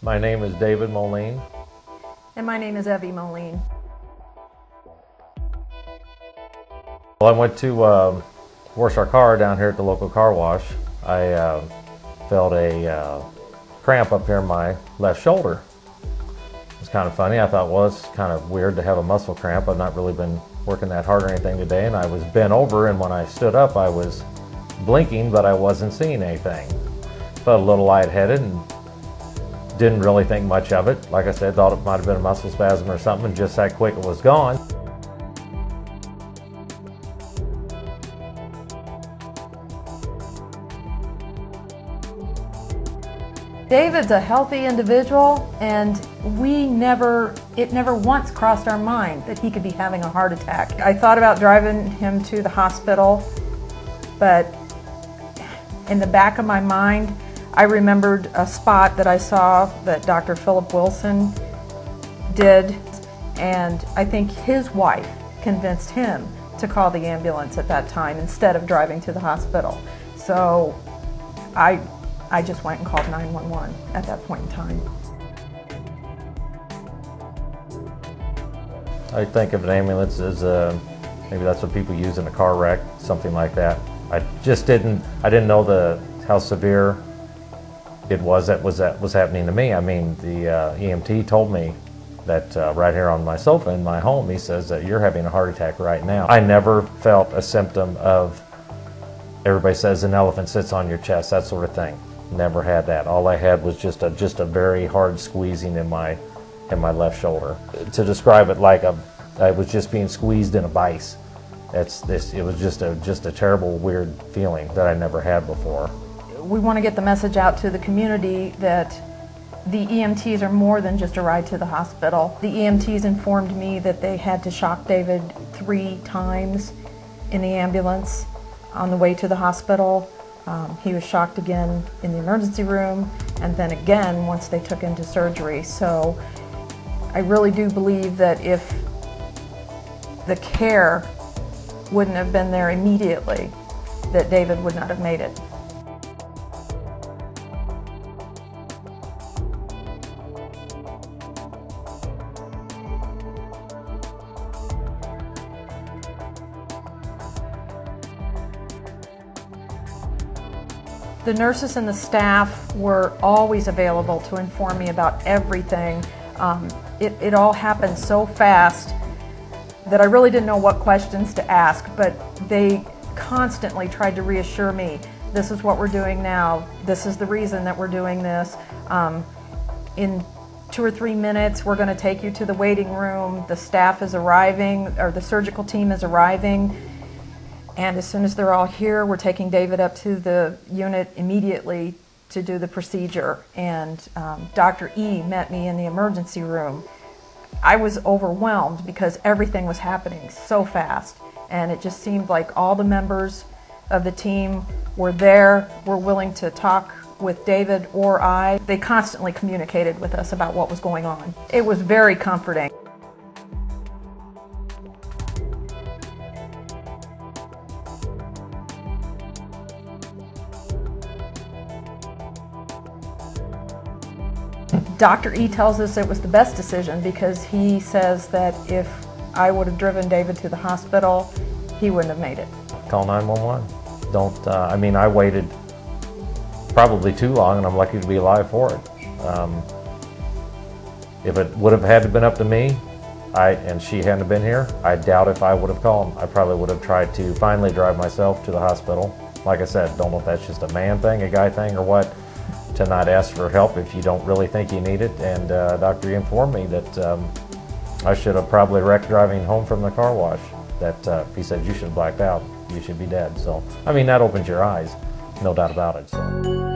My name is David Moline. And my name is Evie Moline. Well, I went to wash our car down here at the local car wash. I felt a cramp up here in my left shoulder. It's kind of funny. I thought, well, it's kind of weird to have a muscle cramp. I've not really been working that hard or anything today, and I was bent over, and when I stood up I was blinking, but I wasn't seeing anything. Felt a little lightheaded and didn't really think much of it. Like I said, thought it might have been a muscle spasm or something, and just that quick it was gone. David's a healthy individual, and it never once crossed our mind that he could be having a heart attack. I thought about driving him to the hospital, but in the back of my mind, I remembered a spot that I saw that Dr. Philip Wilson did, and I think his wife convinced him to call the ambulance at that time instead of driving to the hospital. So I just went and called 911 at that point in time. I think of an ambulance as maybe that's what people use in a car wreck, something like that. I didn't know how severe it was that was happening to me. I mean, the EMT told me that right here on my sofa in my home, he says that you're having a heart attack right now. I never felt a symptom of, everybody says an elephant sits on your chest, that sort of thing. Never had that. All I had was just a very hard squeezing in my left shoulder. To describe it like I was just being squeezed in a vice. It was just a terrible, weird feeling that I never had before. We want to get the message out to the community that the EMTs are more than just a ride to the hospital. The EMTs informed me that they had to shock David 3 times in the ambulance on the way to the hospital. He was shocked again in the emergency room, and then again once they took him to surgery. So I really do believe that if the care wouldn't have been there immediately, that David would not have made it. The nurses and the staff were always available to inform me about everything. It all happened so fast that I really didn't know what questions to ask, but they constantly tried to reassure me, this is what we're doing now, this is the reason that we're doing this. In 2 or 3 minutes, we're going to take you to the waiting room, the staff is arriving, or the surgical team is arriving. And as soon as they're all here, we're taking David up to the unit immediately to do the procedure. And Dr. E met me in the emergency room. I was overwhelmed because everything was happening so fast. And it just seemed like all the members of the team were there, were willing to talk with David or I. They constantly communicated with us about what was going on. It was very comforting. Dr. E tells us it was the best decision because he says that if I would have driven David to the hospital, he wouldn't have made it. Call 911. I mean, I waited probably too long, and I'm lucky to be alive for it. If it would have had to been up to me, and she hadn't been here, I doubt if I would have called. I probably would have tried to finally drive myself to the hospital. Like I said, don't know if that's just a man thing, a guy thing, or what, to not ask for help if you don't really think you need it. And Dr. E informed me that I should have probably wrecked driving home from the car wash. That he said, you should have blacked out, you should be dead. So, I mean, that opens your eyes, no doubt about it. So.